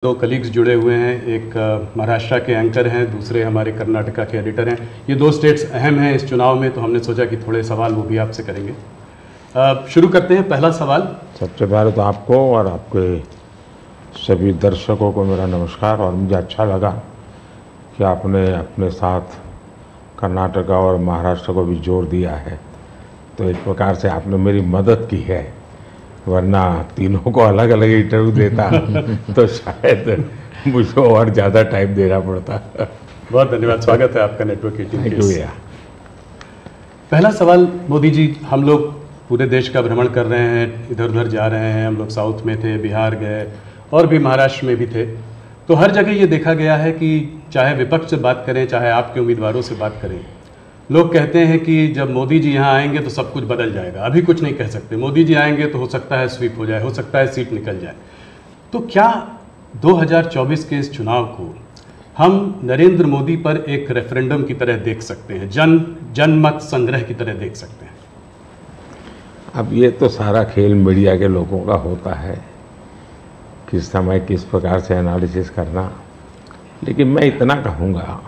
दो कलीग्स जुड़े हुए हैं। एक महाराष्ट्र के एंकर हैं, दूसरे हमारे कर्नाटका के एडिटर हैं। ये दो स्टेट्स अहम हैं इस चुनाव में, तो हमने सोचा कि थोड़े सवाल वो भी आपसे करेंगे। शुरू करते हैं। पहला सवाल। सबसे पहले तो आपको और आपके सभी दर्शकों को मेरा नमस्कार। और मुझे अच्छा लगा कि आपने अपने साथ कर्नाटका और महाराष्ट्र को भी जोड़ दिया है, तो एक प्रकार से आपने मेरी मदद की है, वरना तीनों को अलग अलग इंटरव्यू देता तो शायद मुझे और ज़्यादा टाइम देना पड़ता। बहुत धन्यवाद, स्वागत है आपका नेटवर्क 18 थैंक यू भैया। पहला सवाल, मोदी जी, हम लोग पूरे देश का भ्रमण कर रहे हैं, इधर उधर जा रहे हैं। हम लोग साउथ में थे, बिहार गए और भी महाराष्ट्र में भी थे। तो हर जगह ये देखा गया है कि चाहे विपक्ष से बात करें, चाहे आपके उम्मीदवारों से बात करें, लोग कहते हैं कि जब मोदी जी यहाँ आएंगे तो सब कुछ बदल जाएगा। अभी कुछ नहीं कह सकते, मोदी जी आएंगे तो हो सकता है स्वीप हो जाए, हो सकता है सीट निकल जाए। तो क्या 2024 के इस चुनाव को हम नरेंद्र मोदी पर एक रेफरेंडम की तरह देख सकते हैं, जनमत संग्रह की तरह देख सकते हैं? अब ये तो सारा खेल मीडिया के लोगों का होता है, किस समय किस प्रकार से एनालिसिस करना। लेकिन मैं इतना कहूँगा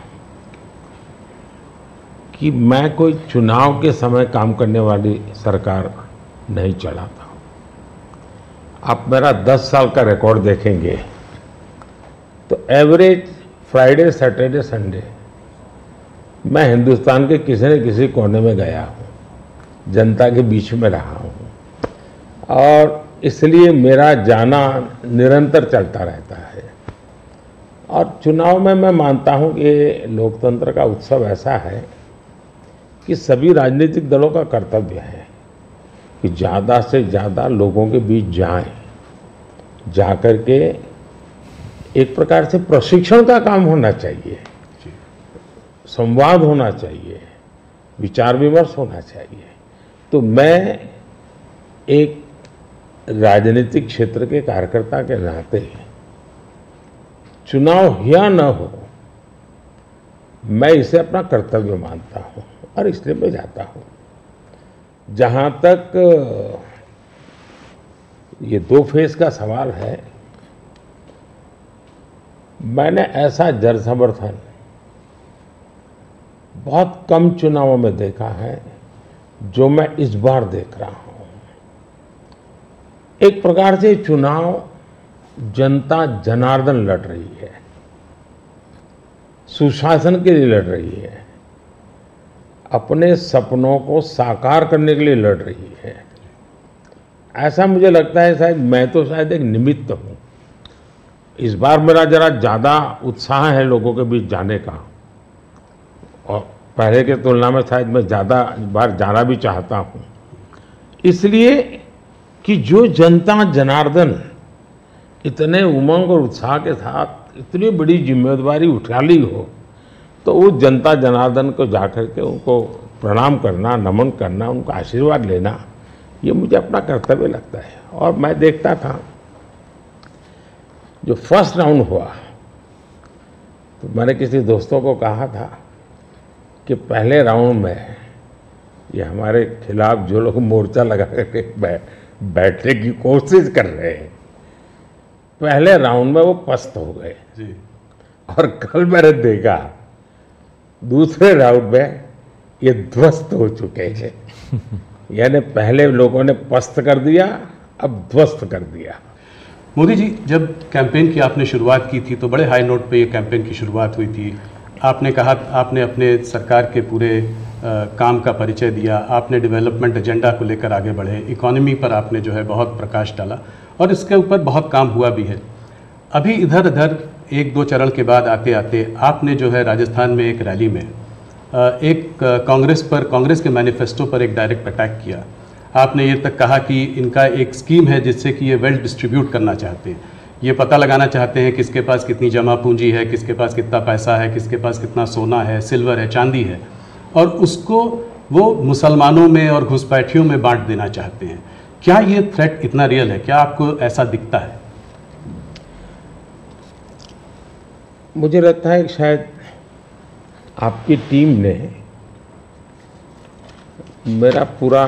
कि मैं कोई चुनाव के समय काम करने वाली सरकार नहीं चलाता हूँ। आप मेरा 10 साल का रिकॉर्ड देखेंगे तो एवरेज फ्राइडे, सैटरडे, संडे मैं हिंदुस्तान के किसी न किसी कोने में गया हूँ, जनता के बीच में रहा हूँ, और इसलिए मेरा जाना निरंतर चलता रहता है। और चुनाव में मैं मानता हूँ कि लोकतंत्र का उत्सव ऐसा है कि सभी राजनीतिक दलों का कर्तव्य है कि ज़्यादा से ज़्यादा लोगों के बीच जाएं, जाकर के एक प्रकार से प्रशिक्षण का काम होना चाहिए, संवाद होना चाहिए, विचार विमर्श होना चाहिए। तो मैं एक राजनीतिक क्षेत्र के कार्यकर्ता के नाते चुनाव या न हो, मैं इसे अपना कर्तव्य मानता हूँ और इसलिए मैं जाता हूँ। जहाँ तक ये 2 फेज का सवाल है, मैंने ऐसा जन समर्थन बहुत कम चुनावों में देखा है जो मैं इस बार देख रहा हूँ। एक प्रकार से चुनाव जनता जनार्दन लड़ रही है, सुशासन के लिए लड़ रही है, अपने सपनों को साकार करने के लिए लड़ रही है। ऐसा मुझे लगता है, शायद एक निमित्त हूँ। इस बार मेरा जरा ज़्यादा उत्साह है लोगों के बीच जाने का, और पहले के तुलना में शायद मैं ज़्यादा बार जाना भी चाहता हूँ, इसलिए कि जो जनता जनार्दन इतने उमंग और उत्साह के साथ इतनी बड़ी जिम्मेदारी उठा ली हो, तो वो जनता जनार्दन को जाकर के उनको प्रणाम करना, नमन करना, उनका आशीर्वाद लेना, ये मुझे अपना कर्तव्य लगता है। और मैं देखता था जो फर्स्ट राउंड हुआ, तो मैंने किसी दोस्तों को कहा था कि पहले राउंड में ये हमारे खिलाफ जो लोग मोर्चा लगा करके बैठने की कोशिश कर रहे हैं, पहले राउंड में वो पस्त हो गए जी। और कल मैंने देखा दूसरे राउंड में ये ध्वस्त हो चुके हैं। यानी पहले लोगों ने पस्त कर दिया, अब ध्वस्त कर दिया। मोदी जी, जब कैंपेन की आपने शुरुआत की थी तो बड़े हाई नोट पे ये कैंपेन की शुरुआत हुई थी। आपने कहा, आपने अपने सरकार के पूरे काम का परिचय दिया, आपने डेवलपमेंट एजेंडा को लेकर आगे बढ़े, इकोनॉमी पर आपने जो है बहुत प्रकाश डाला, और इसके ऊपर बहुत काम हुआ भी है। अभी इधर उधर 1-2 चरण के बाद आते आते आपने जो है राजस्थान में एक रैली में एक कांग्रेस के मैनिफेस्टो पर एक डायरेक्ट अटैक किया। आपने ये तक कहा कि इनका एक स्कीम है जिससे कि ये वेल्थ डिस्ट्रीब्यूट करना चाहते हैं, ये पता लगाना चाहते हैं किसके पास कितनी जमा पूंजी है, किसके पास कितना पैसा है, किसके पास कितना सोना है, सिल्वर है, चांदी है, और उसको वो मुसलमानों में और घुसपैठियों में बांट देना चाहते हैं। क्या ये थ्रेट इतना रियल है? क्या आपको ऐसा दिखता है? मुझे लगता है कि शायद आपकी टीम ने मेरा पूरा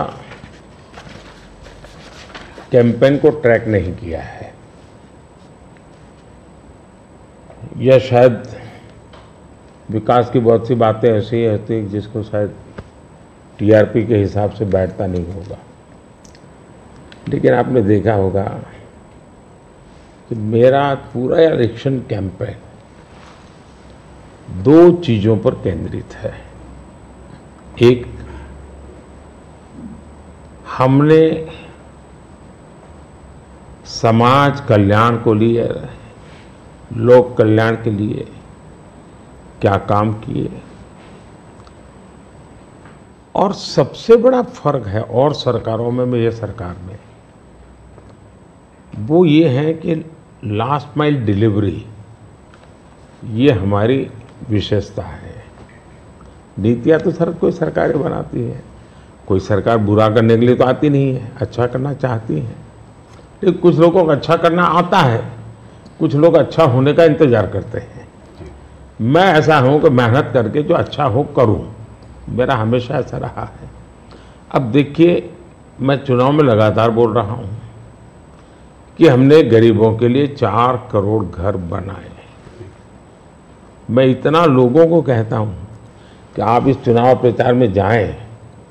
कैंपेन को ट्रैक नहीं किया है। या शायद विकास की बहुत सी बातें ऐसी होती हैं जिसको शायद टीआरपी के हिसाब से बैठता नहीं होगा, लेकिन आपने देखा होगा कि मेरा पूरा इलेक्शन कैंपेन 2 चीजों पर केंद्रित है। एक, हमने समाज कल्याण को लिए, लोक कल्याण के लिए क्या काम किए, और सबसे बड़ा फर्क है और सरकारों में ये सरकार में, वो ये है कि लास्ट माइल डिलीवरी ये हमारी विशेषता है। नीतियाँ तो कोई सरकारें बनाती है, कोई सरकार बुरा करने के लिए तो आती नहीं है, अच्छा करना चाहती है। लेकिन कुछ लोगों को अच्छा करना आता है, कुछ लोग अच्छा होने का इंतजार करते हैं। मैं ऐसा हूं कि मेहनत करके जो अच्छा हो करूं, मेरा हमेशा ऐसा रहा है। अब देखिए, मैं चुनाव में लगातार बोल रहा हूं कि हमने गरीबों के लिए 4 करोड़ घर बनाए। मैं इतना लोगों को कहता हूं कि आप इस चुनाव प्रचार में जाएं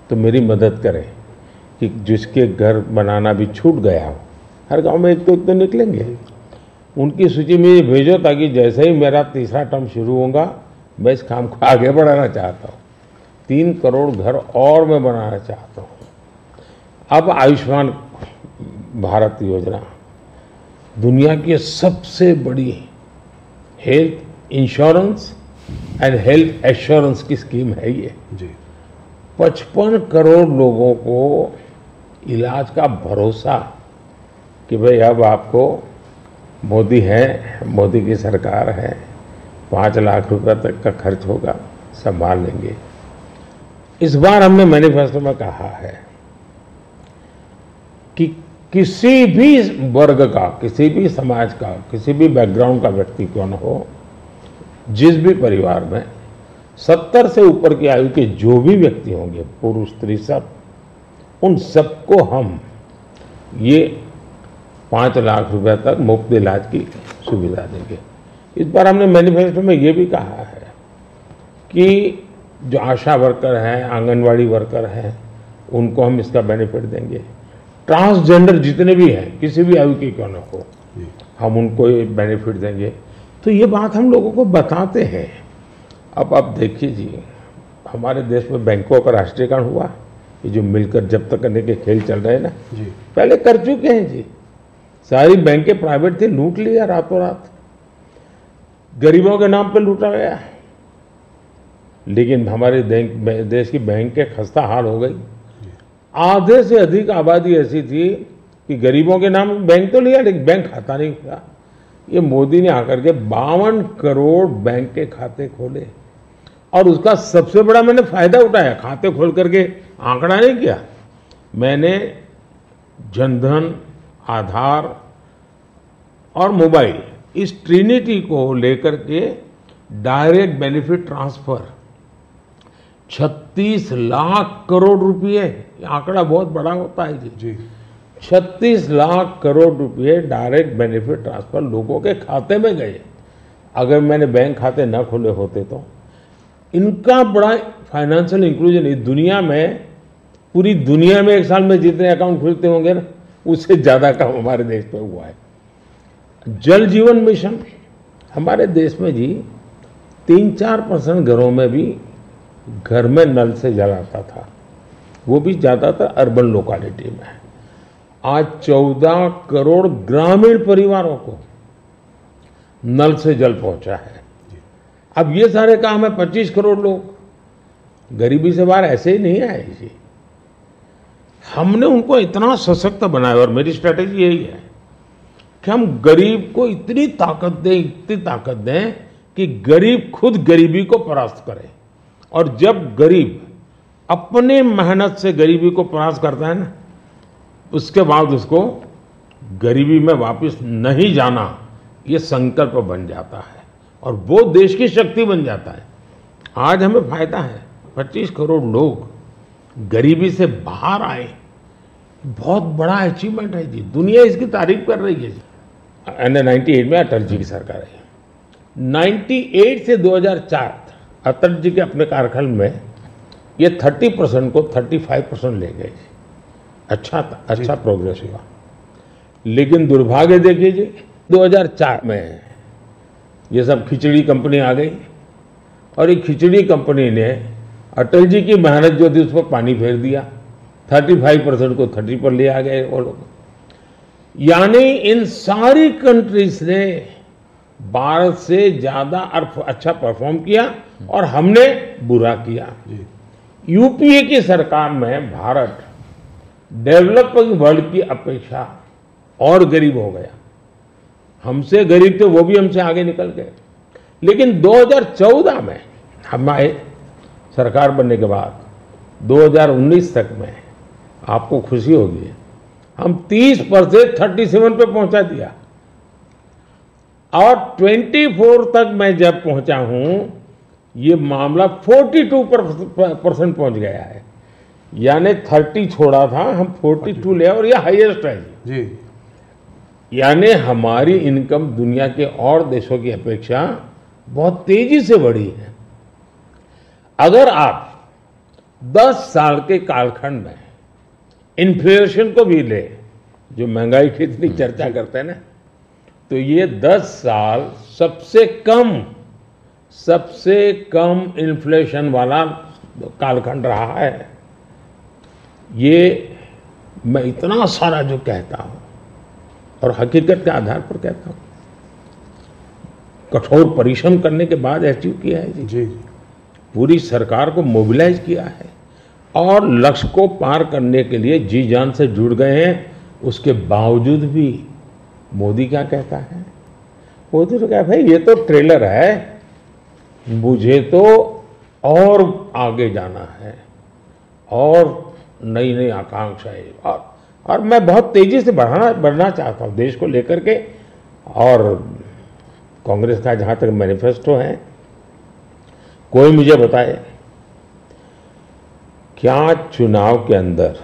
तो मेरी मदद करें कि जिसके घर बनाना भी छूट गया हो, हर गांव में एक तो निकलेंगे, उनकी सूची में ये भेजो ताकि जैसे ही मेरा तीसरा टर्म शुरू होगा मैं इस काम को आगे बढ़ाना चाहता हूँ। 3 करोड़ घर और मैं बनाना चाहता हूँ। अब आयुष्मान भारत योजना दुनिया की सबसे बड़ी health insurance and health assurance की स्कीम है ये। जी। 55 करोड़ लोगों को इलाज का भरोसा कि भाई अब आपको मोदी है, मोदी की सरकार है, 5 लाख रुपए तक का खर्च होगा, संभाल लेंगे। इस बार हमने मैनिफेस्टो में कहा है कि किसी भी वर्ग का, किसी भी समाज का, किसी भी बैकग्राउंड का व्यक्ति क्यों न हो, जिस भी परिवार में 70 से ऊपर की आयु के जो भी व्यक्ति होंगे, पुरुष स्त्री सब, उन सबको हम ये 5 लाख रुपए तक मुफ्त इलाज की सुविधा देंगे। इस बार हमने मैनिफेस्टो में ये भी कहा है कि जो आशा वर्कर हैं, आंगनवाड़ी वर्कर हैं, उनको हम इसका बेनिफिट देंगे। ट्रांसजेंडर जितने भी हैं, किसी भी आयु के क्यों न हो, हम उनको ये बेनिफिट देंगे। तो ये बात हम लोगों को बताते हैं। अब आप देखिए जी, हमारे देश में बैंकों का राष्ट्रीयकरण हुआ, ये जो मिलकर जब्त करने के खेल चल रहे हैं ना जी, पहले कर चुके हैं जी। सारी बैंकें प्राइवेट थी, लूट लिया रातों रात, गरीबों के नाम पे लूटा गया। लेकिन हमारे देश की बैंकें खस्ता हाल हो गई। आधे से अधिक आबादी ऐसी थी कि गरीबों के नाम बैंक तो लिया लेकिन बैंक खाता नहीं हुआ। ये मोदी ने आकर के 52 करोड़ बैंक के खाते खोले और उसका सबसे बड़ा मैंने फायदा उठाया। खाते खोल करके आंकड़ा नहीं किया मैंने, जनधन, आधार और मोबाइल, इस ट्रिनिटी को लेकर के direct benefit transfer 36 lakh crore रुपए, आंकड़ा बहुत बड़ा होता है जी। 36 लाख करोड़ रुपए डायरेक्ट बेनिफिट ट्रांसफर लोगों के खाते में गए। अगर मैंने बैंक खाते न खोले होते तो इनका बड़ा फाइनेंशियल इंक्लूजन इस दुनिया में, पूरी दुनिया में एक साल में जितने अकाउंट खुलते होंगे ना, उससे ज्यादा काम हमारे देश में हुआ है। जल जीवन मिशन हमारे देश में जी 3-4% घरों में भी घर में नल से जल आता था, वो भी ज्यादातर अर्बन लोकेलिटी में है। आज 14 करोड़ ग्रामीण परिवारों को नल से जल पहुंचा है। अब ये सारे काम है, 25 करोड़ लोग गरीबी से बाहर ऐसे ही नहीं आए जी। हमने उनको इतना सशक्त बनाया और मेरी स्ट्रैटेजी यही है कि हम गरीब को इतनी ताकत दें कि गरीब खुद गरीबी को परास्त करे। और जब गरीब अपने मेहनत से गरीबी को परास्त करता है ना, उसके बाद उसको गरीबी में वापस नहीं जाना, ये संकल्प बन जाता है और वो देश की शक्ति बन जाता है। आज हमें फायदा है, 25 करोड़ लोग गरीबी से बाहर आए, बहुत बड़ा अचीवमेंट है जी। दुनिया इसकी तारीफ कर रही है जी। 98 में अटल जी की सरकार है, 98 से 2004 अटल जी के अपने कार्यकाल में ये 30% को 35% ले गए। अच्छा प्रोग्रेस हुआ। लेकिन दुर्भाग्य देखिए जी, 2004 में ये सब खिचड़ी कंपनी आ गई और ये खिचड़ी कंपनी ने अटल जी की मेहनत जो थी उस पर पानी फेर दिया। 35% को 30 पर ले आ गए वो लोग। यानी इन सारी कंट्रीज ने भारत से ज्यादा अच्छा परफॉर्म किया और हमने बुरा किया। यूपीए की सरकार में भारत डेवलपिंग वर्ल्ड की अपेक्षा और गरीब हो गया। हमसे गरीब थे, वो भी हमसे आगे निकल गए। लेकिन 2014 में हम आए, सरकार बनने के बाद 2019 तक में आपको खुशी होगी, हम 30 पर से 37 पे पहुंचा दिया और 24 तक मैं जब पहुंचा हूं ये मामला 42% पहुंच गया है। यानी 30 छोड़ा था, हम 42 ले और ये हाईएस्ट है जी। यानी हमारी इनकम दुनिया के और देशों की अपेक्षा बहुत तेजी से बढ़ी है। अगर आप 10 साल के कालखंड में इन्फ्लेशन को भी ले, जो महंगाई की इतनी चर्चा करते हैं ना, तो ये 10 साल सबसे कम इन्फ्लेशन वाला कालखंड रहा है। ये मैं इतना सारा जो कहता हूं और हकीकत के आधार पर कहता हूं, कठोर परिश्रम करने के बाद अचीव किया है जी। पूरी सरकार को मोबिलाइज किया है और लक्ष्य को पार करने के लिए जी जान से जुड़ गए हैं। उसके बावजूद भी मोदी क्या कहता है? मोदी तो कहता भाई ये तो ट्रेलर है, मुझे तो और आगे जाना है और नई नई आकांक्षा है और मैं बहुत तेजी से बढ़ना चाहता हूं देश को लेकर के। और कांग्रेस का जहां तक मैनिफेस्टो है, कोई मुझे बताए क्या चुनाव के अंदर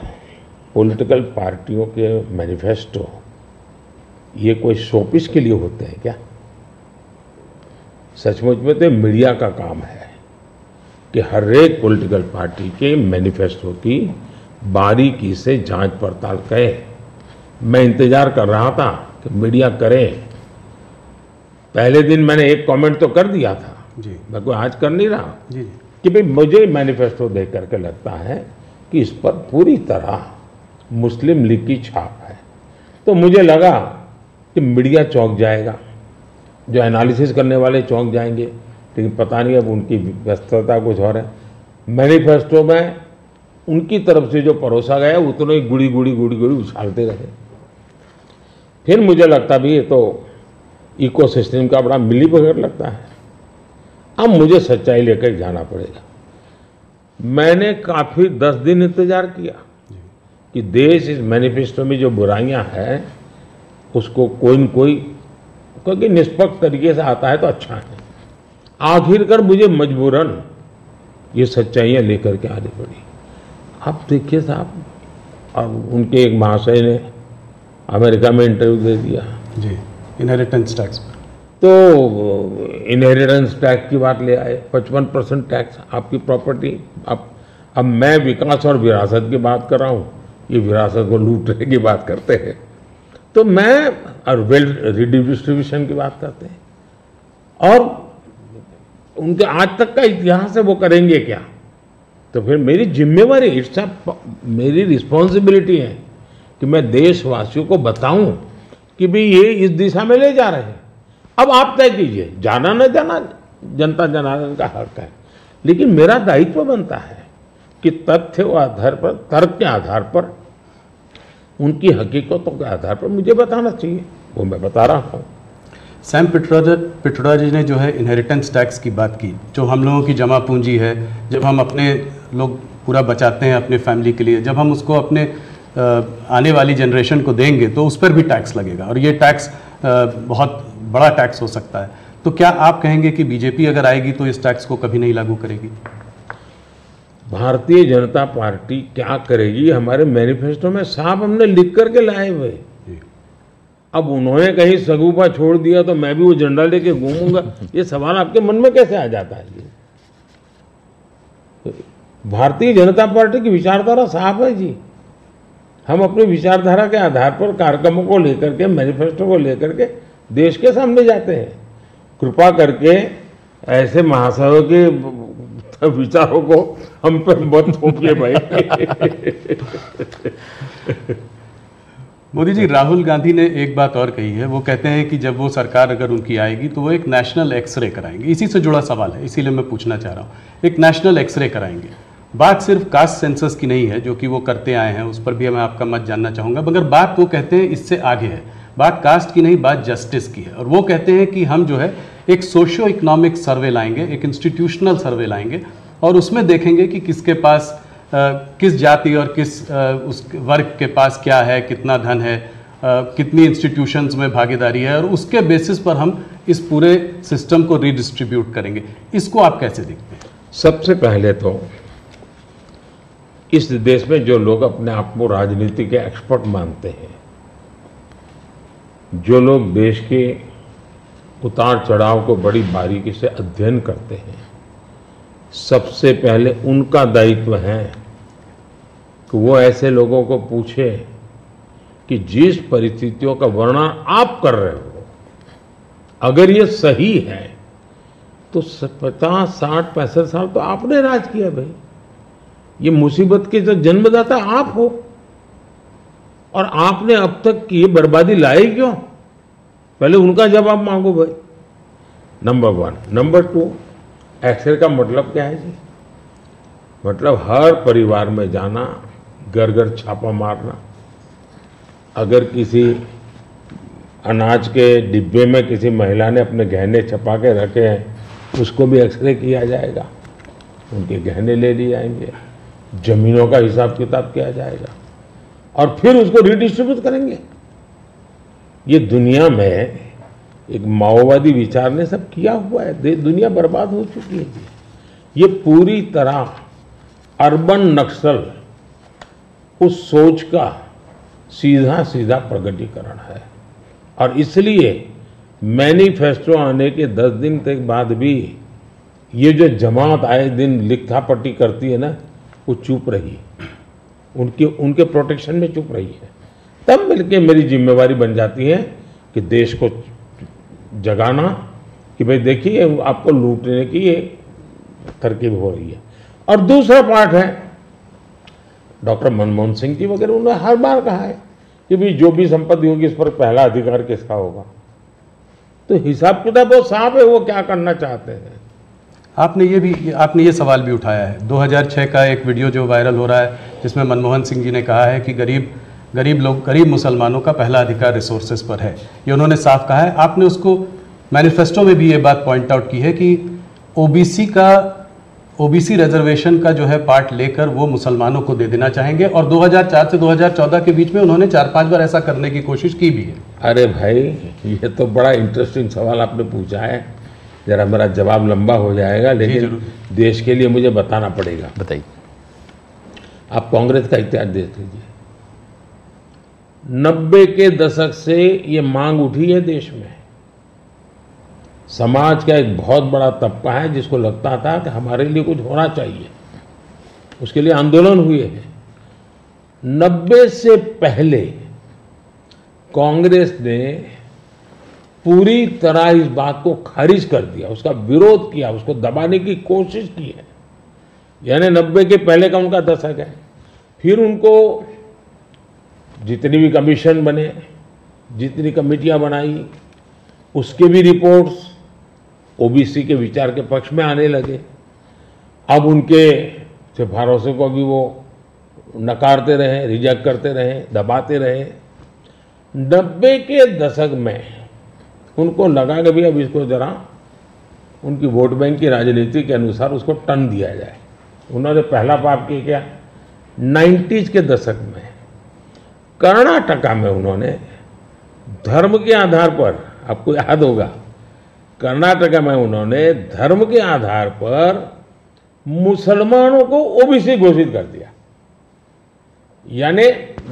पॉलिटिकल पार्टियों के मैनिफेस्टो ये कोई शोपीस के लिए होते हैं क्या? सचमुच में तो मीडिया का काम है कि हर एक पॉलिटिकल पार्टी के मैनिफेस्टो की बारीकी से जांच पड़ताल करे। मैं इंतजार कर रहा था कि मीडिया करे। पहले दिन मैंने एक कमेंट तो कर दिया था जी, मैं कोई आज कर नहीं रहा जी, कि भाई मुझे मैनिफेस्टो देख करके लगता है कि इस पर पूरी तरह मुस्लिम लीग की छाप है। तो मुझे लगा कि मीडिया चौंक जाएगा, जो एनालिसिस करने वाले चौंक जाएंगे, लेकिन पता नहीं अब उनकी व्यस्तता कुछ और है। मैनिफेस्टो में उनकी तरफ से जो परोसा गया उतना ही गुड़ी उछालते रहे। फिर मुझे लगता भी ये तो इकोसिस्टम का बड़ा मिलीबग लगता है। अब मुझे सच्चाई लेकर जाना पड़ेगा। मैंने काफी 10 दिन इंतजार किया कि देश इस मैनिफेस्टो में जो बुराइयां हैं उसको कोई न कोई, क्योंकि निष्पक्ष तरीके से आता है तो अच्छा है। आखिरकार मुझे मजबूरन ये सच्चाइयां लेकर के आनी पड़ी। आप देखिए साहब, अब उनके एक महाशय ने अमेरिका में इंटरव्यू दे दिया जी इनहेरिटेंस टैक्स पर, तो इनहेरिटेंस टैक्स की बात ले आए। 55% टैक्स आपकी प्रॉपर्टी। अब मैं विकास और विरासत की बात कर रहा हूँ, ये विरासत को लूटने की बात करते हैं। तो मैं और वेल्थ रिडिस्ट्रीब्यूशन की बात करते हैं और उनके आज तक का इतिहास है, वो करेंगे क्या? तो फिर मेरी जिम्मेवारी, मेरी रिस्पॉन्सिबिलिटी है कि मैं देशवासियों को बताऊं कि भाई ये इस दिशा में ले जा रहे हैं। अब आप तय कीजिए, जाना न जाना जनता जनार्दन का हक है, लेकिन मेरा दायित्व बनता है कि तथ्य के आधार पर, तर्क के आधार पर, उनकी हकीकतों के आधार पर मुझे बताना चाहिए, वो मैं बता रहा हूँ। सैम पिट्रोडा जी ने जो है इनहेरिटेंस टैक्स की बात की, जो हम लोगों की जमा पूंजी है, जब हम अपने लोग पूरा बचाते हैं अपने फैमिली के लिए, जब हम उसको अपने आने वाली जनरेशन को देंगे तो उस पर भी टैक्स लगेगा और ये टैक्स बहुत बड़ा टैक्स हो सकता है। तो क्या आप कहेंगे कि बीजेपी अगर आएगी तो इस टैक्स को कभी नहीं लागू करेगी? भारतीय जनता पार्टी क्या करेगी, हमारे मैनिफेस्टो में साफ हमने लिख करके लाए हुए। अब उन्होंने कहीं सगुफा छोड़ दिया तो मैं भी वो झंडा लेके घूमूंगा, ये सवाल आपके मन में कैसे आ जाता है जी? भारतीय जनता पार्टी की विचारधारा साफ है जी। हम अपनी विचारधारा के आधार पर कार्यक्रमों को लेकर के, मैनिफेस्टो को लेकर के देश के सामने जाते हैं। कृपा करके ऐसे महाशयों के विचारों को हम पर मत थोपिए भाई। मोदी जी, राहुल गांधी ने एक बात और कही है। वो कहते हैं कि जब वो सरकार अगर उनकी आएगी तो वो एक नेशनल एक्सरे कराएंगे। इसी से जुड़ा सवाल है, इसीलिए मैं पूछना चाह रहा हूँ। एक नेशनल एक्सरे कराएंगे, बात सिर्फ कास्ट सेंसस की नहीं है जो कि वो करते आए हैं, उस पर भी मैं आपका मत जानना चाहूँगा, मगर बात वो कहते हैं इससे आगे है। बात कास्ट की नहीं, बात जस्टिस की है। और वो कहते हैं कि हम जो है एक सोशियो इकोनॉमिक सर्वे लाएंगे, एक इंस्टीट्यूशनल सर्वे लाएंगे और उसमें देखेंगे कि किसके पास किस जाति और किस उस वर्ग के पास क्या है, कितना धन है, कितनी इंस्टीट्यूशंस में भागीदारी है, और उसके बेसिस पर हम इस पूरे सिस्टम को रीडिस्ट्रीब्यूट करेंगे। इसको आप कैसे देखते हैं? सबसे पहले तो इस देश में जो लोग अपने आप को राजनीति के एक्सपर्ट मानते हैं, जो लोग देश के उतार चढ़ाव को बड़ी बारीकी से अध्ययन करते हैं, सबसे पहले उनका दायित्व है कि वो ऐसे लोगों को पूछे कि जिस परिस्थितियों का वर्णन आप कर रहे हो, अगर ये सही है तो 50, 60, 65 साल तो आपने राज किया भाई। ये मुसीबत के जो जन्मदाता आप हो, और आपने अब तक की बर्बादी लाई क्यों? पहले उनका जवाब मांगो भाई। नंबर 1। नंबर 2, एक्सरे का मतलब क्या है जी? मतलब हर परिवार में जाना, घर घर छापा मारना, अगर किसी अनाज के डिब्बे में किसी महिला ने अपने गहने छपा के रखे हैं, उसको भी एक्सरे किया जाएगा, उनके गहने ले लिए जाएंगे, जमीनों का हिसाब किताब किया जाएगा और फिर उसको रिडिस्ट्रीब्यूट करेंगे। ये दुनिया में एक माओवादी विचार ने सब किया हुआ है, दुनिया बर्बाद हो चुकी है जी। ये पूरी तरह अर्बन नक्सल उस सोच का सीधा सीधा प्रगटीकरण है। और इसलिए मैनिफेस्टो आने के 10 दिन तक बाद भी ये जो जमात आए दिन लिखापट्टी करती है ना, वो चुप रही, उनके प्रोटेक्शन में चुप रही है। तब मिलके मेरी जिम्मेवारी बन जाती है कि देश को जगाना कि भाई देखिए आपको लूटने की ये तरकीब हो रही है। और दूसरा पार्ट है, डॉक्टर मनमोहन सिंह जी वगैरह, उन्होंने हर बार कहा है कि भाई जो भी संपत्ति होगी इस पर पहला अधिकार किसका होगा। तो हिसाब किताब बहुत साफ है, वो क्या करना चाहते हैं। आपने ये सवाल भी उठाया है। 2006 का एक वीडियो जो वायरल हो रहा है जिसमें मनमोहन सिंह जी ने कहा है कि गरीब मुसलमानों का पहला अधिकार रिसोर्सेज पर है, ये उन्होंने साफ कहा है। आपने उसको मैनिफेस्टो में भी ये बात पॉइंट आउट की है कि ओबीसी रिजर्वेशन का जो है पार्ट लेकर वो मुसलमानों को दे देना चाहेंगे, और 2004 से 2014 के बीच में उन्होंने 4-5 बार ऐसा करने की कोशिश की भी है। अरे भाई, ये तो बड़ा इंटरेस्टिंग सवाल आपने पूछा है। जरा मेरा जवाब लंबा हो जाएगा, लेकिन देश के लिए मुझे बताना पड़ेगा। बताइए। आप कांग्रेस का इतिहास देख लीजिए। 90 के दशक से ये मांग उठी है देश में। समाज का एक बहुत बड़ा तबका है जिसको लगता था कि हमारे लिए कुछ होना चाहिए, उसके लिए आंदोलन हुए हैं। 90 से पहले कांग्रेस ने पूरी तरह इस बात को खारिज कर दिया, उसका विरोध किया, उसको दबाने की कोशिश की है। यानी 90 के पहले का उनका दशक है। फिर उनको जितनी भी कमीशन बने, जितनी कमेटियां बनाई, उसके भी रिपोर्ट्स ओबीसी के विचार के पक्ष में आने लगे। अब उनके सिफारिशों को भी वो नकारते रहे, रिजेक्ट करते रहे, दबाते रहे। 90 के दशक में उनको लगा कि भी अब इसको जरा उनकी वोट बैंक की राजनीति के अनुसार उसको टर्न दिया जाए। उन्होंने पहला पाप किया 90s के दशक में कर्नाटका में उन्होंने धर्म के आधार पर, आपको याद होगा, कर्नाटका में उन्होंने धर्म के आधार पर मुसलमानों को ओबीसी घोषित कर दिया। यानी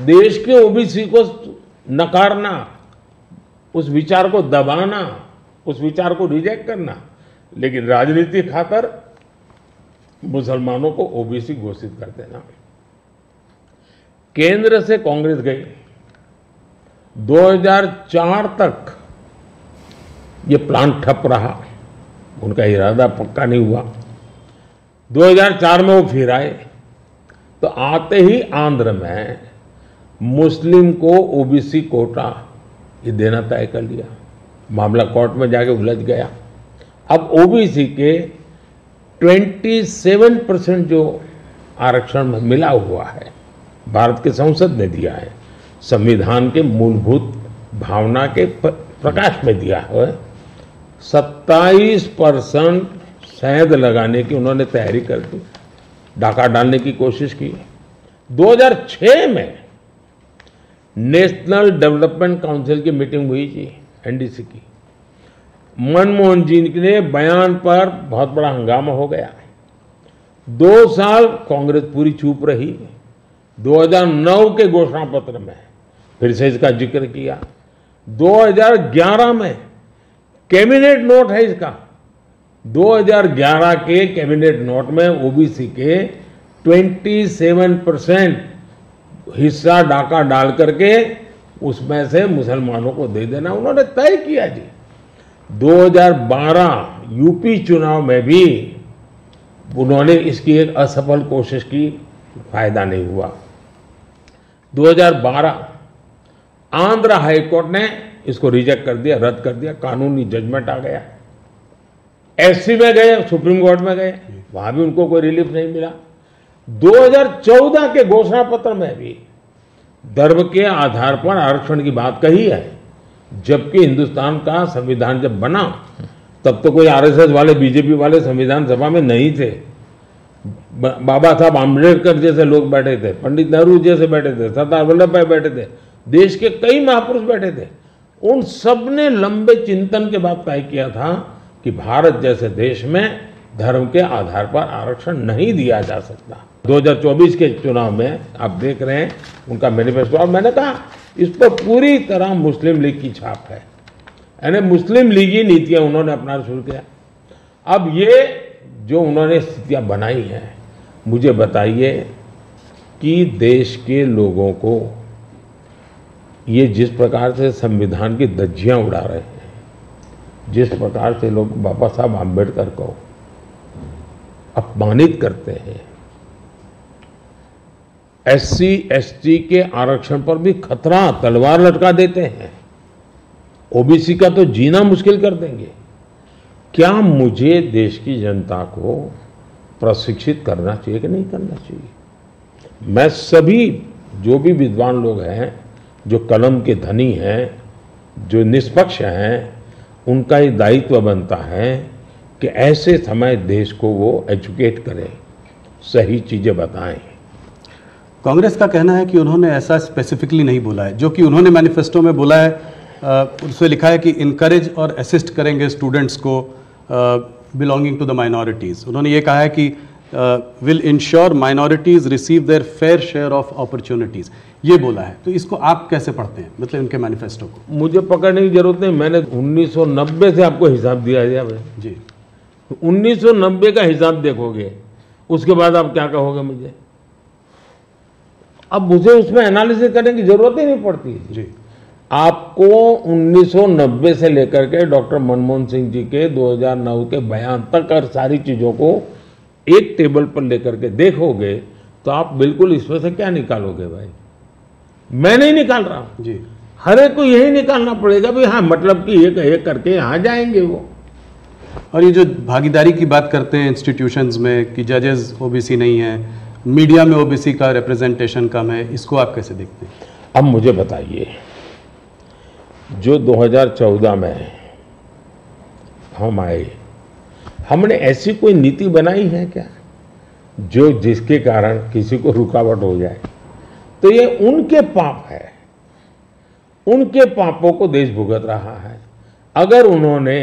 देश के ओबीसी को नकारना, उस विचार को दबाना, उस विचार को रिजेक्ट करना, लेकिन राजनीति खातर मुसलमानों को ओबीसी घोषित कर देना। केंद्र से कांग्रेस गई, 2004 तक ये प्लान ठप रहा, उनका इरादा पक्का नहीं हुआ। 2004 में वो फिर आए, तो आते ही आंध्र में मुस्लिम को ओबीसी कोटा ये देना तय कर लिया। मामला कोर्ट में जाके उलझ गया। अब ओबीसी के 27% जो आरक्षण में मिला हुआ है, भारत के संसद ने दिया है, संविधान के मूलभूत भावना के प्रकाश में दिया है। 27% शहद लगाने की उन्होंने तैयारी कर दी, डाका डालने की कोशिश की। 2006 में नेशनल डेवलपमेंट काउंसिल की मीटिंग हुई थी, एनडीसी की। मनमोहन जी के बयान पर बहुत बड़ा हंगामा हो गया। 2 साल कांग्रेस पूरी चुप रही। 2009 के घोषणा पत्र में फिर से इसका जिक्र किया। 2011 में कैबिनेट नोट है इसका, 2011 के कैबिनेट नोट में ओबीसी के 27% हिस्सा डाका डाल करके उसमें से मुसलमानों को दे देना उन्होंने तय किया जी। 2012 यूपी चुनाव में भी उन्होंने इसकी एक असफल कोशिश की, फायदा नहीं हुआ। 2012 आंध्र हाईकोर्ट ने इसको रिजेक्ट कर दिया, रद्द कर दिया, कानूनी जजमेंट आ गया। एससी में गए, सुप्रीम कोर्ट में गए, वहां भी उनको कोई रिलीफ नहीं मिला। 2014 के घोषणा पत्र में भी धर्म के आधार पर आरक्षण की बात कही है, जबकि हिंदुस्तान का संविधान जब बना तब तो कोई आरएसएस वाले, बीजेपी वाले संविधान सभा में नहीं थे। बाबा साहब आम्बेडकर जैसे लोग बैठे थे, पंडित नेहरू जैसे बैठे थे, सरदार वल्लभ भाई बैठे थे, देश के कई महापुरुष बैठे थे। उन सब ने लंबे चिंतन के बाद तय किया था कि भारत जैसे देश में धर्म के आधार पर आरक्षण नहीं दिया जा सकता। 2024 के चुनाव में आप देख रहे हैं उनका मैनिफेस्टो, और मैंने कहा इस पर पूरी तरह मुस्लिम लीग की छाप है, यानी मुस्लिम लीगी नीतियां उन्होंने अपनाना शुरू किया। अब ये जो उन्होंने स्थितियां बनाई हैं, मुझे बताइए कि देश के लोगों को ये जिस प्रकार से संविधान की धज्जियां उड़ा रहे हैं, जिस प्रकार से लोग बाबा साहब आम्बेडकर को अपमानित करते हैं, एससी एसटी के आरक्षण पर भी खतरा, तलवार लटका देते हैं, ओबीसी का तो जीना मुश्किल कर देंगे। क्या मुझे देश की जनता को प्रशिक्षित करना चाहिए कि नहीं करना चाहिए? मैं सभी जो भी विद्वान लोग हैं, जो कलम के धनी हैं, जो निष्पक्ष हैं, उनका ये दायित्व बनता है कि ऐसे समय देश को वो एजुकेट करें, सही चीजें बताएं। कांग्रेस का कहना है कि उन्होंने ऐसा स्पेसिफिकली नहीं बोला है, जो कि उन्होंने मैनिफेस्टो में बोला है, उसमें लिखा है कि इनकरेज और असिस्ट करेंगे स्टूडेंट्स को बिलोंगिंग टू द माइनॉरिटीज़। उन्होंने ये कहा है कि will ensure minorities receive there fair share of opportunities, ये बोला है। तो इसको आप कैसे पढ़ते हैं, मतलब इनके मैनिफेस्टो को? मुझे पकड़ने की जरूरत नहीं, मैंने 1990 से आपको हिसाब दिया है जी। 1990 का हिसाब देखोगे, उसके बाद आप क्या कहोगे मुझे? अब मुझे उसमें एनालिसिस करने की जरूरत ही नहीं पड़ती जी। आपको 1990 से लेकर के डॉक्टर मनमोहन सिंह जी के 2009 के बयान तक और सारी चीजों को एक टेबल पर लेकर के देखोगे तो आप बिल्कुल इसमें से क्या निकालोगे भाई? मैं नहीं निकाल रहा हूं जी, हर एक को यही निकालना पड़ेगा भी, हाँ मतलब कि एक करके यहां जाएंगे वो। और ये जो भागीदारी की बात करते हैं इंस्टीट्यूशंस में कि जजेस ओबीसी नहीं है, मीडिया में ओबीसी का रिप्रेजेंटेशन कम है, इसको आप कैसे देखते हैं? अब मुझे बताइए, जो 2014 में हम आए, हमने ऐसी कोई नीति बनाई है क्या जो जिसके कारण किसी को रुकावट हो जाए? तो ये उनके पाप है, उनके पापों को देश भुगत रहा है। अगर उन्होंने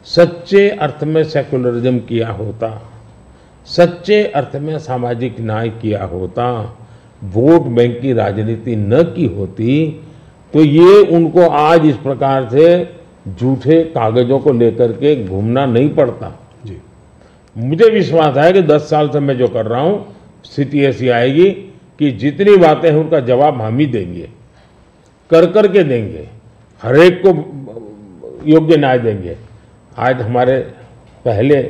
सच्चे अर्थ में सेकुलरिज्म किया होता, सच्चे अर्थ में सामाजिक न्याय किया होता, वोट बैंक की राजनीति न की होती, तो ये उनको आज इस प्रकार से झूठे कागजों को लेकर के घूमना नहीं पड़ता। जी। मुझे विश्वास है कि 10 साल से मैं जो कर रहा हूं, स्थिति ऐसी आएगी कि जितनी बातें हैं उनका जवाब हम ही देंगे, कर करके देंगे, हर एक को योग्य न्याय देंगे। आज हमारे पहले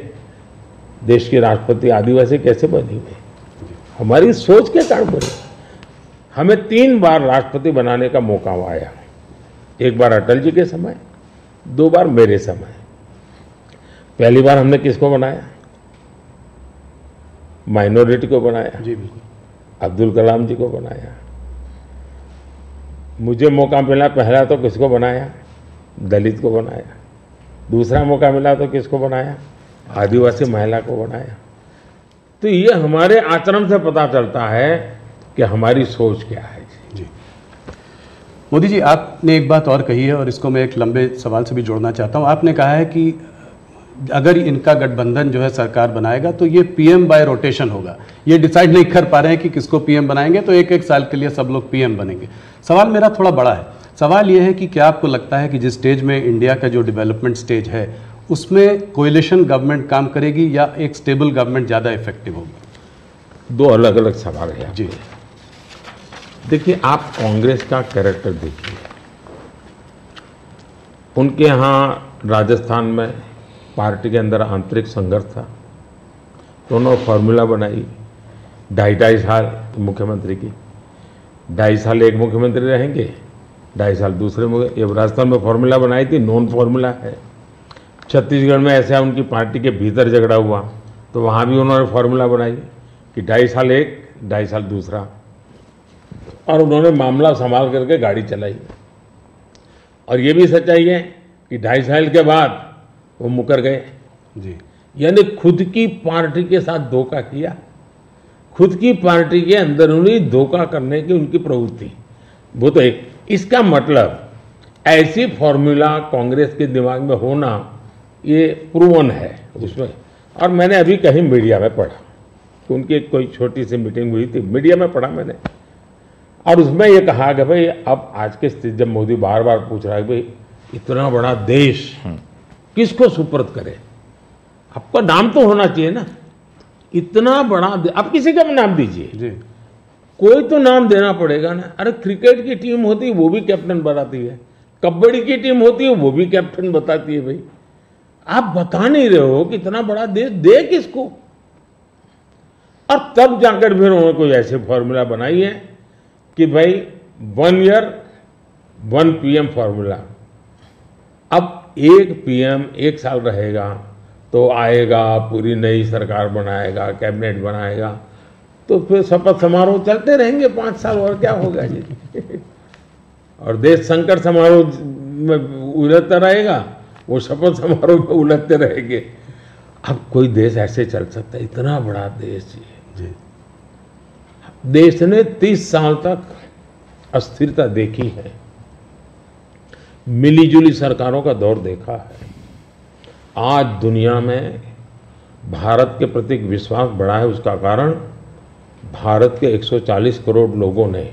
देश के राष्ट्रपति आदिवासी कैसे बने हुए? हमारी सोच के कारण बने। हमें 3 बार राष्ट्रपति बनाने का मौका आया, एक बार अटल जी के समय, 2 बार मेरे समय। पहली बार हमने किसको बनाया? माइनॉरिटी को बनाया। जी बिल्कुल। अब्दुल कलाम जी को बनाया। मुझे मौका मिला पहला तो किसको बनाया? दलित को बनाया। दूसरा मौका मिला तो किसको बनाया? आदिवासी महिला को बनाया। तो ये हमारे आचरण से पता चलता है कि हमारी सोच क्या है। जी। मोदी जी, आपने एक बात और कही है और इसको मैं एक लंबे सवाल से भी जोड़ना चाहता हूं। आपने कहा है कि अगर इनका गठबंधन जो है सरकार बनाएगा तो ये पीएम बाय रोटेशन होगा। ये डिसाइड नहीं कर पा रहे हैं कि किसको पीएम बनाएंगे, तो एक साल के लिए सब लोग पीएम बनेंगे। सवाल मेरा थोड़ा बड़ा है। सवाल ये है कि क्या आपको लगता है कि जिस स्टेज में इंडिया का जो डेवलपमेंट स्टेज है उसमें कोएलिशन गवर्नमेंट काम करेगी या एक स्टेबल गवर्नमेंट ज़्यादा इफेक्टिव होगी? 2 अलग अलग सवाल है। जी। देखिए, आप कांग्रेस का कैरेक्टर देखिए। उनके यहाँ राजस्थान में पार्टी के अंदर आंतरिक संघर्ष था, तो उन्होंने फॉर्मूला बनाई 2.5 साल मुख्यमंत्री की। 2.5 साल एक मुख्यमंत्री रहेंगे, 2.5 साल दूसरे ये राजस्थान में फॉर्मूला बनाई थी, नॉन फॉर्मूला है। छत्तीसगढ़ में ऐसा उनकी पार्टी के भीतर झगड़ा हुआ तो वहाँ भी उन्होंने फॉर्मूला बनाई कि 2.5 साल एक, 2.5 साल दूसरा, और उन्होंने मामला संभाल करके गाड़ी चलाई। और ये भी सच्चाई है कि 2.5 साल के बाद वो मुकर गए। जी। यानी खुद की पार्टी के साथ धोखा किया, खुद की पार्टी के अंदरूनी धोखा करने की उनकी प्रवृत्ति, वो तो एक। इसका मतलब ऐसी फॉर्मूला कांग्रेस के दिमाग में होना ये प्रूवन है उसमें। और मैंने अभी कहीं मीडिया में पढ़ा कि उनकी कोई छोटी सी मीटिंग हुई थी, मीडिया में पढ़ा मैंने, और उसमें ये कहा कि भाई अब आज के स्थिति जब मोदी बार बार पूछ रहा है भाई इतना बड़ा देश किसको सुपुर्द करे, आपका नाम तो होना चाहिए ना, इतना बड़ा आप किसी का भी नाम दीजिए। जी। कोई तो नाम देना पड़ेगा ना। अरे क्रिकेट की टीम होती है वो भी कैप्टन बताती है, कबड्डी की टीम होती है वो भी कैप्टन बताती है। भाई आप बता नहीं रहे हो कि इतना बड़ा देश दे किसको। और तब जाकर फिर उन्होंने कोई ऐसे फॉर्मूला बनाई है कि भाई 1 ईयर 1 पीएम फॉर्मूला। अब एक पीएम 1 साल रहेगा तो आएगा, पूरी नई सरकार बनाएगा, कैबिनेट बनाएगा, तो फिर शपथ समारोह चलते रहेंगे 5 साल, और क्या होगा जी। और देश संकट समारोह में उलझता रहेगा, वो शपथ समारोह में उलझते रहेंगे। अब कोई देश ऐसे चल सकता है? इतना बड़ा देश जी। देश ने 30 साल तक अस्थिरता देखी है, मिलीजुली सरकारों का दौर देखा है। आज दुनिया में भारत के प्रति विश्वास बढ़ा है। उसका कारण भारत के 140 करोड़ लोगों ने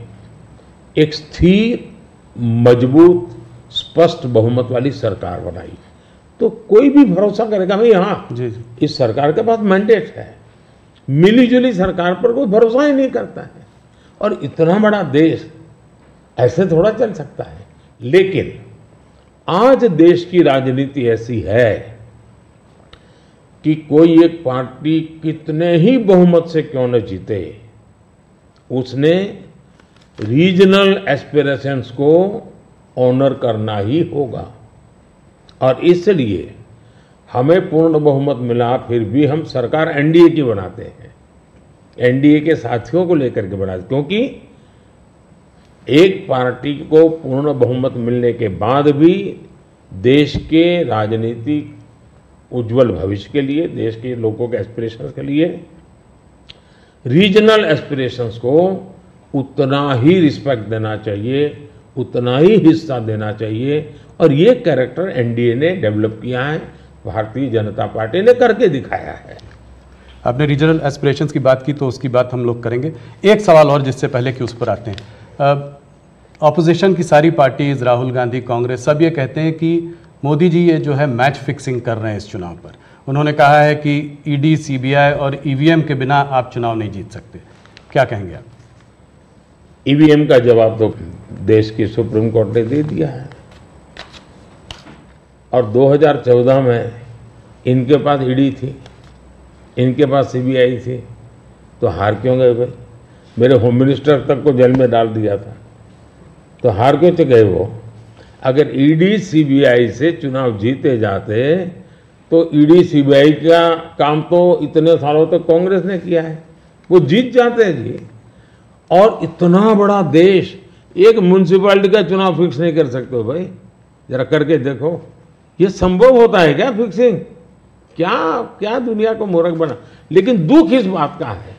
एक स्थिर, मजबूत, स्पष्ट बहुमत वाली सरकार बनाई। तो कोई भी भरोसा करेगा भाई हाँ जी। इस सरकार के पास मैंडेट है। मिलीजुली सरकार पर कोई भरोसा ही नहीं करता है। और इतना बड़ा देश ऐसे थोड़ा चल सकता है। लेकिन आज देश की राजनीति ऐसी है कि कोई एक पार्टी कितने ही बहुमत से क्यों न जीते, उसने रीजनल एस्पिरेशंस को ऑनर करना ही होगा। और इसलिए हमें पूर्ण बहुमत मिला, फिर भी हम सरकार एनडीए की बनाते हैं, एनडीए के साथियों को लेकर के बनाते, क्योंकि एक पार्टी को पूर्ण बहुमत मिलने के बाद भी देश के राजनीतिक उज्जवल भविष्य के लिए, देश के लोगों के एस्पिरेशंस के लिए, रीजनल एस्पिरेशंस को उतना ही रिस्पेक्ट देना चाहिए, उतना ही हिस्सा देना चाहिए। और ये कैरेक्टर एनडीए ने डेवलप किया है, भारतीय जनता पार्टी ने करके दिखाया है। आपने रीजनल एस्पिरेशंस की बात की तो उसकी बात हम लोग करेंगे। एक सवाल और जिससे पहले कि उस पर आते हैं, ऑपोजिशन की सारी पार्टीज, राहुल गांधी, कांग्रेस, सब ये कहते हैं कि मोदी जी ये जो है मैच फिक्सिंग कर रहे हैं इस चुनाव पर। उन्होंने कहा है कि ईडी, सीबीआई और ईवीएम के बिना आप चुनाव नहीं जीत सकते। क्या कहेंगे आप? ईवीएम का जवाब तो देश की सुप्रीम कोर्ट ने दे दिया है, और 2014 में इनके पास ईडी थी, इनके पास सीबीआई थी, तो हार क्यों गए भाई? मेरे होम मिनिस्टर तक को जेल में डाल दिया था, तो हार क्यों गए वो? अगर ईडी सीबीआई से चुनाव जीते जाते तो ईडी सीबीआई का काम तो इतने सालों तक कांग्रेस ने किया है, वो जीत जाते हैं जी। और इतना बड़ा देश एक म्युनिसिपैलिटी का चुनाव फिक्स नहीं कर सकते हो भाई, जरा करके देखो। ये संभव होता है क्या फिक्सिंग? क्या क्या दुनिया को मूर्ख बना। लेकिन दुख इस बात का है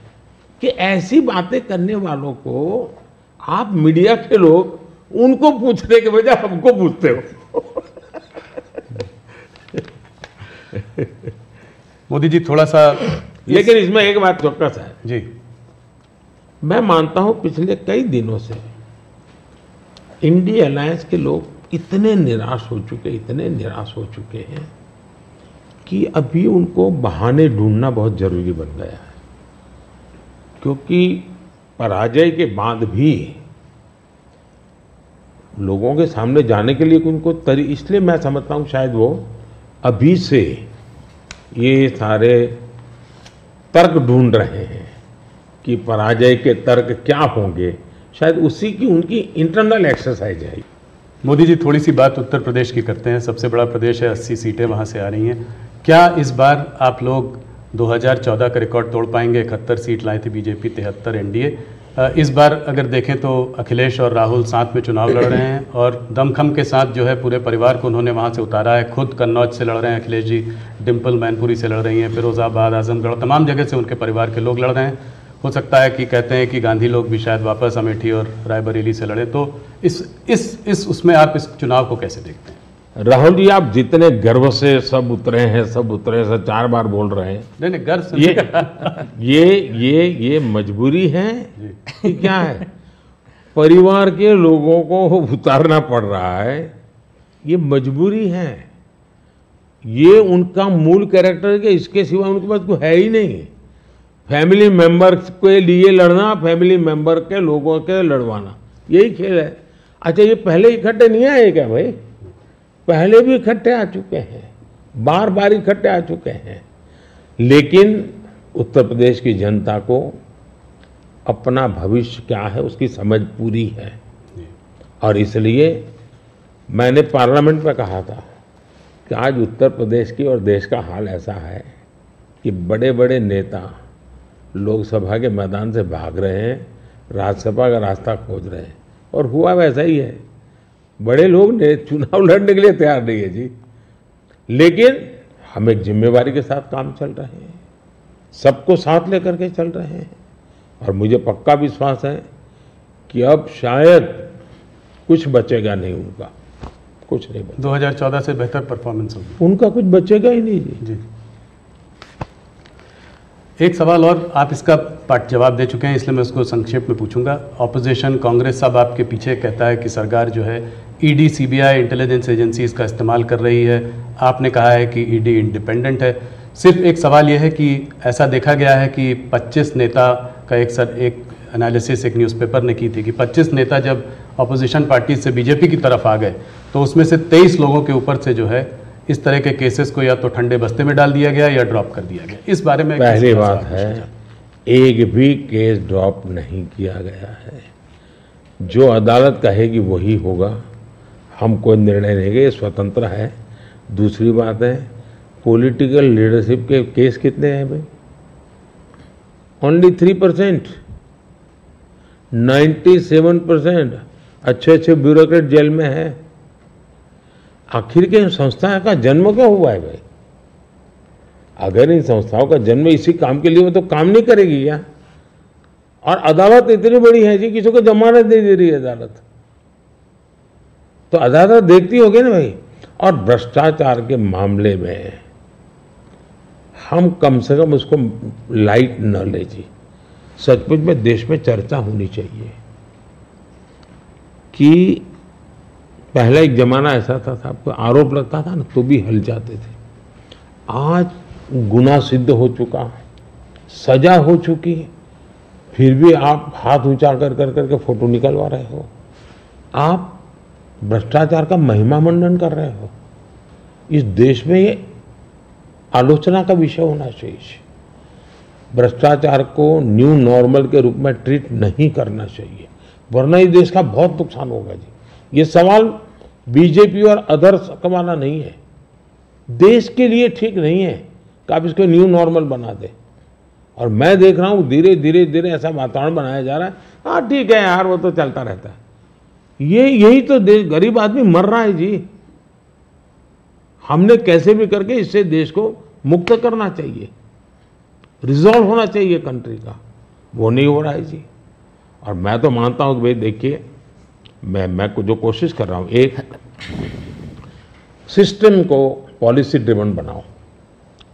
कि ऐसी बातें करने वालों को आप मीडिया के लोग उनको पूछने के बजाय हमको पूछते हो। मोदी जी थोड़ा सा लेकिन इसमें एक बात चौकस है जी, मैं मानता हूं पिछले कई दिनों से इंडिया अलायंस के लोग इतने निराश हो चुके, इतने निराश हो चुके हैं कि अभी उनको बहाने ढूंढना बहुत जरूरी बन गया है, क्योंकि पराजय के बाद भी लोगों के सामने जाने के लिए उनको इसलिए मैं समझता हूं शायद वो अभी से ये सारे तर्क ढूंढ रहे हैं कि पराजय के तर्क क्या होंगे, शायद उसी की उनकी इंटरनल एक्सरसाइज है। मोदी जी थोड़ी सी बात उत्तर प्रदेश की करते हैं। सबसे बड़ा प्रदेश है, 80 सीटें वहाँ से आ रही हैं। क्या इस बार आप लोग 2014 का रिकॉर्ड तोड़ पाएंगे? 71 सीट लाई थी बीजेपी, 73 एनडीए। इस बार अगर देखें तो अखिलेश और राहुल साथ में चुनाव लड़ रहे हैं और दमखम के साथ जो है पूरे परिवार को उन्होंने वहाँ से उतारा है। खुद कन्नौज से लड़ रहे हैं अखिलेश जी, डिम्पल मैनपुरी से लड़ रही हैं, फिरोजाबाद, आजमगढ़, तमाम जगह से उनके परिवार के लोग लड़ रहे हैं। हो सकता है कि कहते हैं कि गांधी लोग भी शायद वापस अमेठी और रायबरेली से लड़े। तो उसमें आप इस चुनाव को कैसे देखते हैं? राहुल जी, आप जितने गर्व से सब उतरे हैं, सब 4 बार बोल रहे हैं। नहीं गर्व से ये मजबूरी है कि क्या है? परिवार के लोगों को उतारना पड़ रहा है, ये मजबूरी है। ये उनका मूल कैरेक्टर के इसके सिवा उनके पास कोई है ही नहीं। फैमिली मेंबर्स के लिए लड़ना, फैमिली मेंबर के लोगों के लड़वाना, यही खेल है। अच्छा, ये पहले इकट्ठे नहीं आए क्या भाई? पहले भी इकट्ठे आ चुके हैं, बार बार इकट्ठे आ चुके हैं। लेकिन उत्तर प्रदेश की जनता को अपना भविष्य क्या है उसकी समझ पूरी है, और इसलिए मैंने पार्लियामेंट में कहा था कि आज उत्तर प्रदेश की और देश का हाल ऐसा है कि बड़े बड़े नेता लोकसभा के मैदान से भाग रहे हैं, राज्यसभा का रास्ता खोज रहे हैं, और हुआ वैसा ही है। बड़े लोग ने चुनाव लड़ने के लिए तैयार नहीं है जी। लेकिन हम एक जिम्मेवारी के साथ काम चल रहे हैं, सबको साथ लेकर के चल रहे हैं, और मुझे पक्का विश्वास है कि अब शायद कुछ बचेगा नहीं उनका, कुछ नहीं बचेगा। 2014 से बेहतर परफॉर्मेंस होगी, उनका कुछ बचेगा ही नहीं जी। एक सवाल और, आप इसका पार्ट जवाब दे चुके हैं इसलिए मैं उसको संक्षेप में पूछूंगा। ऑपोजिशन, कांग्रेस सब आपके पीछे कहता है कि सरकार जो है ईडी, सीबीआई, इंटेलिजेंस एजेंसीज का इस्तेमाल कर रही है। आपने कहा है कि ईडी इंडिपेंडेंट है। सिर्फ एक सवाल यह है कि ऐसा देखा गया है कि 25 नेता का एक एनालिसिस एक न्यूज़पेपर ने की थी कि 25 नेता जब ऑपोजिशन पार्टी से बीजेपी की तरफ आ गए तो उसमें से 23 लोगों के ऊपर से जो है इस तरह के केसेस को या तो ठंडे बस्ते में डाल दिया गया या ड्रॉप कर दिया गया। इस बारे में पहली बात है, एक भी केस ड्रॉप नहीं किया गया है। जो अदालत कहेगी वही होगा, हम कोई निर्णय नहीं लेंगे, स्वतंत्र है। दूसरी बात है, पॉलिटिकल लीडरशिप के केस कितने हैं भाई? ओनली 3%। 97% अच्छे ब्यूरोक्रेट जेल में है। आखिर के इन संस्था का जन्म क्यों हुआ है भाई? अगर इन संस्थाओं का जन्म इसी काम के लिए हो तो काम नहीं करेगी क्या? और अदालत इतनी बड़ी है जी, किसी को जमानत नहीं दे रही है अदालत, तो अदालत देखती होगी ना भाई। और भ्रष्टाचार के मामले में हम कम से कम उसको लाइट न ले जी। सचमुच में देश में चर्चा होनी चाहिए कि पहला एक जमाना ऐसा था आपको आरोप लगता था ना तो भी हल जाते थे। आज गुनाह सिद्ध हो चुका है, सजा हो चुकी है, फिर भी आप हाथ ऊंचा कर कर करके फोटो निकलवा रहे हो। आप भ्रष्टाचार का महिमा मंडन कर रहे हो। इस देश में ये आलोचना का विषय होना चाहिए। भ्रष्टाचार को न्यू नॉर्मल के रूप में ट्रीट नहीं करना चाहिए, वरना इस देश का बहुत नुकसान होगा जी। ये सवाल बीजेपी और अदर्स का वाला नहीं है, देश के लिए ठीक नहीं है कि आप इसको न्यू नॉर्मल बना दें। और मैं देख रहा हूँ धीरे धीरे धीरे ऐसा वातावरण बनाया जा रहा है, हाँ ठीक है यार वो तो चलता रहता है। यही तो देश, गरीब आदमी मर रहा है जी। हमने कैसे भी करके इससे देश को मुक्त करना चाहिए, रिजॉल्व होना चाहिए कंट्री का, वो नहीं हो रहा है जी। और मैं तो मानता हूं कि भाई देखिए, मैं जो कोशिश कर रहा हूं, एक सिस्टम को पॉलिसी ड्रिवन बनाओ,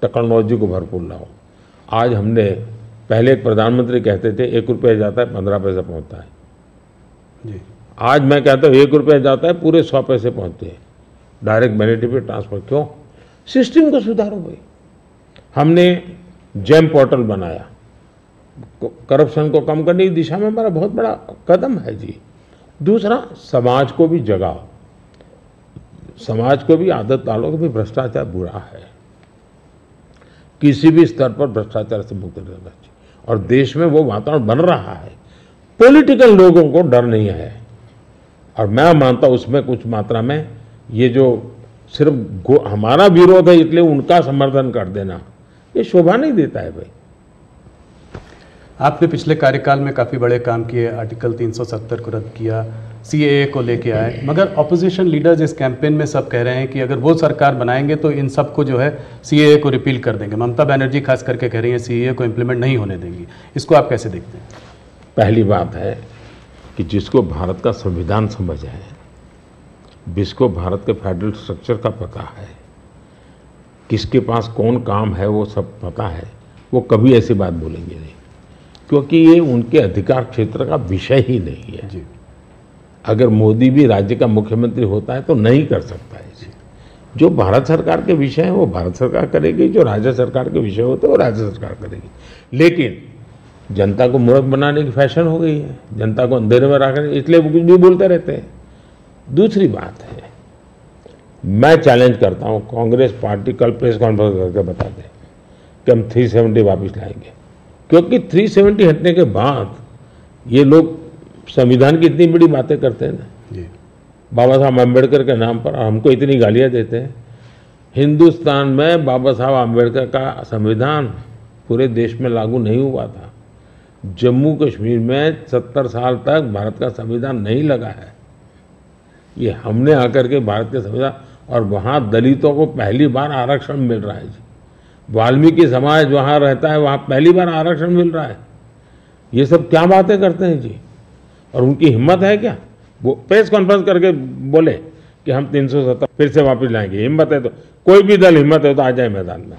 टेक्नोलॉजी को भरपूर लाओ। आज हमने, पहले एक प्रधानमंत्री कहते थे 1 रुपया जाता है 15 पैसे पहुंचता है जी। आज मैं कहता हूं 1 रुपया जाता है पूरे 100 पैसे पहुंचते हैं, डायरेक्ट बेनिफिट ट्रांसफर। क्यों? सिस्टम को सुधारो भाई। हमने जेम पोर्टल बनाया, करप्शन को कम करने की दिशा में हमारा बहुत बड़ा कदम है जी। दूसरा, समाज को भी जगाओ, समाज को भी आदत डालो कि भाई भ्रष्टाचार बुरा है, किसी भी स्तर पर भ्रष्टाचार से मुक्त रहना चाहिए। और देश में वो वातावरण बन रहा है, पॉलिटिकल लोगों को डर नहीं है। और मैं मानता हूं उसमें कुछ मात्रा में ये जो सिर्फ हमारा विरोध है इसलिए उनका समर्थन कर देना, ये शोभा नहीं देता है भाई। आपने पिछले कार्यकाल में काफ़ी बड़े काम किए, आर्टिकल 370 को रद्द किया, सीएए को लेके आए, मगर ऑपोजिशन लीडर्स इस कैंपेन में सब कह रहे हैं कि अगर वो सरकार बनाएंगे तो इन सबको जो है सीएए को रिपील कर देंगे। ममता बनर्जी खास करके कह रही हैं सीएए को इम्प्लीमेंट नहीं होने देंगी। इसको आप कैसे देखते हैं? पहली बात है कि जिसको भारत का संविधान समझ है, जिसको भारत के फेडरल स्ट्रक्चर का पता है, किसके पास कौन काम है वो सब पता है, वो कभी ऐसी बात बोलेंगे नहीं, क्योंकि ये उनके अधिकार क्षेत्र का विषय ही नहीं है जी। अगर मोदी भी राज्य का मुख्यमंत्री होता है तो नहीं कर सकता है जी। जो भारत सरकार के विषय है वो भारत सरकार करेगी, जो राज्य सरकार के विषय होते हैं वो राज्य सरकार करेगी। लेकिन जनता को मूर्ख बनाने की फैशन हो गई है, जनता को अंधेरे में रखने, इसलिए वो कुछ भी बोलते रहते हैं। दूसरी बात है, मैं चैलेंज करता हूं, कांग्रेस पार्टी कल प्रेस कॉन्फ्रेंस करके बता दे कि हम 370 वापस लाएंगे, क्योंकि 370 हटने के बाद ये लोग संविधान की इतनी बड़ी बातें करते हैं ना बाबा साहब अम्बेडकर के नाम पर, और हमको इतनी गालियां देते हैं। हिंदुस्तान में बाबा साहब अम्बेडकर का संविधान पूरे देश में लागू नहीं हुआ था। जम्मू कश्मीर में 70 साल तक भारत का संविधान नहीं लगा है। ये हमने आकर के भारत के संविधान, और वहाँ दलितों को पहली बार आरक्षण मिल रहा है जी। वाल्मीकि समाज वहाँ रहता है, वहाँ पहली बार आरक्षण मिल रहा है। ये सब क्या बातें करते हैं जी। और उनकी हिम्मत है क्या, वो प्रेस कॉन्फ्रेंस करके बोले कि हम 370 फिर से वापस लाएंगे। हिम्मत है तो कोई भी दल हिम्मत है तो आ जाए मैदान में।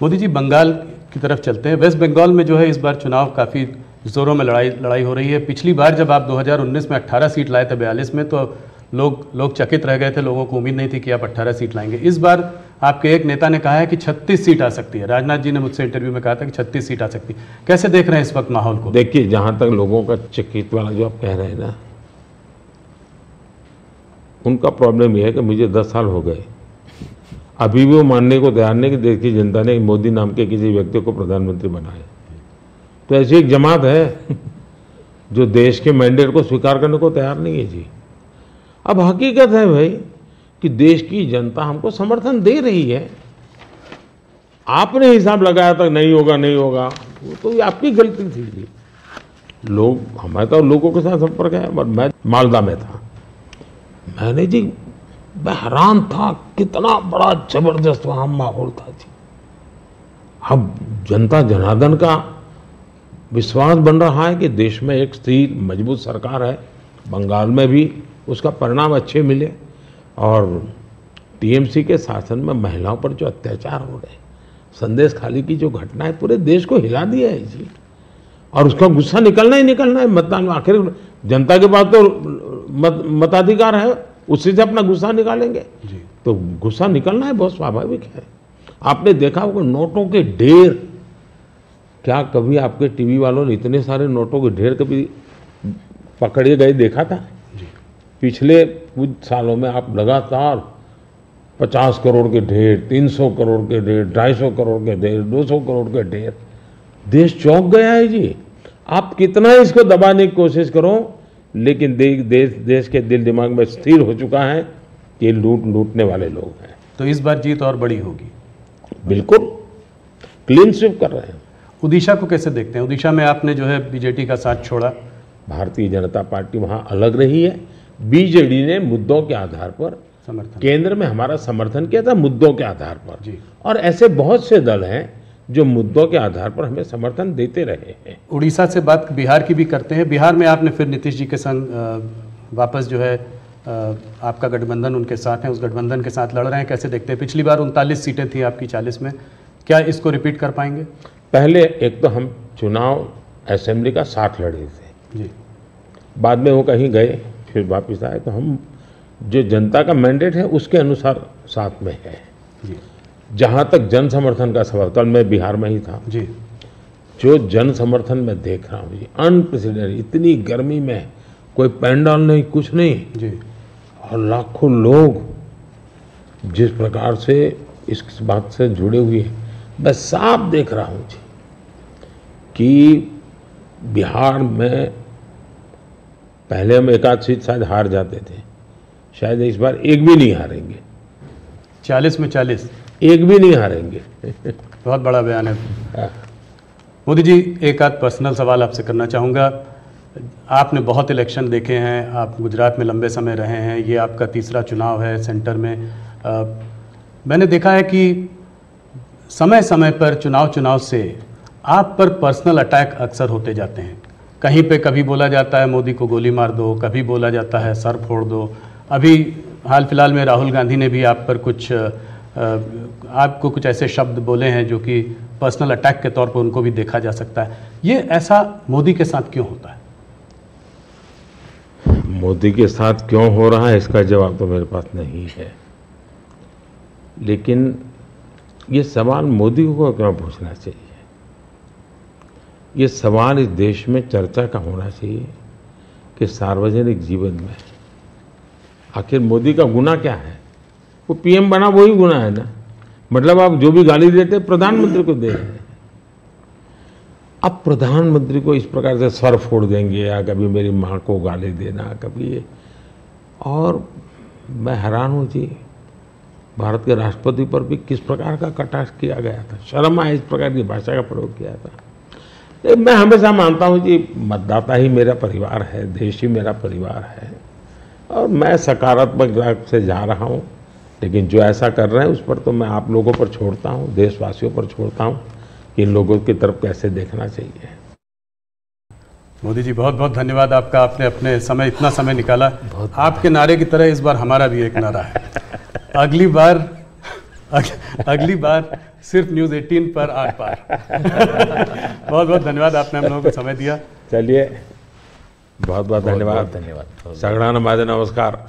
मोदी जी, बंगाल की तरफ चलते हैं। वेस्ट बंगाल में जो है इस बार चुनाव काफ़ी जोरों में लड़ाई हो रही है। पिछली बार जब आप 2019 में 18 सीट लाए थे 42 में, तो लोग चकित रह गए थे, लोगों को उम्मीद नहीं थी कि आप 18 सीट लाएंगे। इस बार आपके एक नेता ने कहा है कि 36 सीट आ सकती है। राजनाथ जी ने मुझसे इंटरव्यू में कहा था कि 36 सीट आ सकती है। कैसे देख रहे हैं इस वक्त माहौल को? देखिए, जहां तक लोगों का चकित वाला जो आप कह रहे हैं ना, उनका प्रॉब्लम यह है कि मुझे 10 साल हो गए, अभी भी वो मानने को तैयार नहीं कि देश की जनता ने मोदी नाम के किसी व्यक्ति को प्रधानमंत्री बनाया। तो ऐसी एक जमात है जो देश के मैंडेट को स्वीकार करने को तैयार नहीं है जी। अब हकीकत है भाई कि देश की जनता हमको समर्थन दे रही है। आपने हिसाब लगाया था नहीं होगा नहीं होगा, वो तो आपकी गलती थी जी। लोग, हमारे तो लोगों के साथ संपर्क है। मैं मालदा में था, मैंने जी, मैं हैरान था कितना बड़ा जबरदस्त वहां माहौल था जी। अब जनता जनार्दन का विश्वास बन रहा है कि देश में एक स्थिर मजबूत सरकार है। बंगाल में भी उसका परिणाम अच्छे मिले। और टीएमसी के शासन में महिलाओं पर जो अत्याचार हो रहे, संदेश खाली की जो घटना है, पूरे देश को हिला दिया है जी। और उसका गुस्सा निकलना ही निकलना है। मतदान आखिर जनता के पास तो मताधिकार है, उससे से अपना गुस्सा निकालेंगे। जी। तो गुस्सा निकलना है, बहुत स्वाभाविक है। आपने देखा होगा नोटों के ढेर, क्या कभी आपके टीवी वालों ने इतने सारे नोटों के ढेर कभी पकड़े गए देखा था? जी। पिछले कुछ सालों में आप लगातार 50 करोड़ के ढेर, 300 करोड़ के ढेर, 250 करोड़ के ढेर, 200 करोड़ के ढेर, देश चौंक गया है जी। आप कितना इसको दबाने की कोशिश करो, लेकिन देश के दिल दिमाग में स्थिर हो चुका है कि ये लूटने वाले लोग हैं। तो इस बार जीत और बड़ी होगी। बिल्कुल क्लीन स्वीप कर रहे हैं। उड़ीसा को कैसे देखते हैं? उड़ीसा में आपने जो है बीजेडी का साथ छोड़ा। भारतीय जनता पार्टी वहां अलग रही है। बीजेडी ने मुद्दों के आधार पर समर्थन, केंद्र में हमारा समर्थन किया था, मुद्दों के आधार पर। जी। और ऐसे बहुत से दल हैं जो मुद्दों के आधार पर हमें समर्थन देते रहे हैं। उड़ीसा से बात बिहार की भी करते हैं। बिहार में आपने फिर नीतीश जी के संग वापस जो है आपका गठबंधन उनके साथ है, उस गठबंधन के साथ लड़ रहे हैं। कैसे देखते हैं? पिछली बार 39 सीटें थी आपकी 40 में, क्या इसको रिपीट कर पाएंगे? पहले एक तो हम चुनाव असेंबली का साथ लड़े थे जी। बाद में वो कहीं गए फिर वापस आए, तो हम जो जनता का मैंडेट है उसके अनुसार साथ में है। जी। जहाँ तक जन समर्थन का सवाल, कल मैं बिहार में ही था जी। जो जन समर्थन में देख रहा हूँ जी, अनप्रेसिडेंटेड, इतनी गर्मी में कोई पैंडल नहीं, कुछ नहीं जी। और लाखों लोग जिस प्रकार से इस बात से जुड़े हुए हैं, मैं साफ देख रहा हूँ जी कि बिहार में पहले हम एक आध सीट शायद हार जाते थे, शायद इस बार एक भी नहीं हारेंगे। 40 में 40 एक भी नहीं हारेंगे। बहुत बड़ा बयान है। मोदी जी, एक आध पर्सनल सवाल आपसे करना चाहूँगा। आपने बहुत इलेक्शन देखे हैं, आप गुजरात में लंबे समय रहे हैं, ये आपका तीसरा चुनाव है सेंटर में। मैंने देखा है कि समय समय पर चुनाव से आप पर पर्सनल अटैक अक्सर होते जाते हैं। कहीं पे कभी बोला जाता है मोदी को गोली मार दो, कभी बोला जाता है सर फोड़ दो। अभी हाल फिलहाल में राहुल गांधी ने भी आप पर आपको कुछ ऐसे शब्द बोले हैं जो कि पर्सनल अटैक के तौर पर उनको भी देखा जा सकता है। ये ऐसा मोदी के साथ क्यों होता है? मोदी के साथ क्यों हो रहा है इसका जवाब तो मेरे पास नहीं है, लेकिन ये सवाल मोदी को क्यों पूछना चाहिए? ये सवाल इस देश में चर्चा का होना चाहिए कि सार्वजनिक जीवन में आखिर मोदी का गुनाह क्या है? वो पीएम बना वही गुनाह है ना। मतलब आप जो भी गाली देते हैं प्रधानमंत्री को दे रहे हैं। अब प्रधानमंत्री को इस प्रकार से सर फोड़ देंगे या कभी मेरी माँ को गाली देना, कभी ये। और मैं हैरान हूँ जी, भारत के राष्ट्रपति पर भी किस प्रकार का कटाक्ष किया गया था। शर्म आए इस प्रकार की भाषा का प्रयोग किया था। मैं हमेशा मानता हूँ जी मतदाता ही मेरा परिवार है, देश ही मेरा परिवार है, और मैं सकारात्मक राह से जा रहा हूँ। लेकिन जो ऐसा कर रहे हैं उस पर तो मैं आप लोगों पर छोड़ता हूँ, देशवासियों पर छोड़ता हूँ कि इन लोगों की तरफ कैसे देखना चाहिए। मोदी जी, बहुत बहुत धन्यवाद आपका। आपने अपने समय, इतना समय निकाला। आपके नारे की तरह इस बार हमारा भी एक नारा है, अगली बार सिर्फ न्यूज़ 18 पर आर पार। बहुत बहुत धन्यवाद, आपने हम लोगों को समय दिया। चलिए, बहुत बहुत धन्यवाद। धन्यवाद। सगड़ा नमाज, नमस्कार।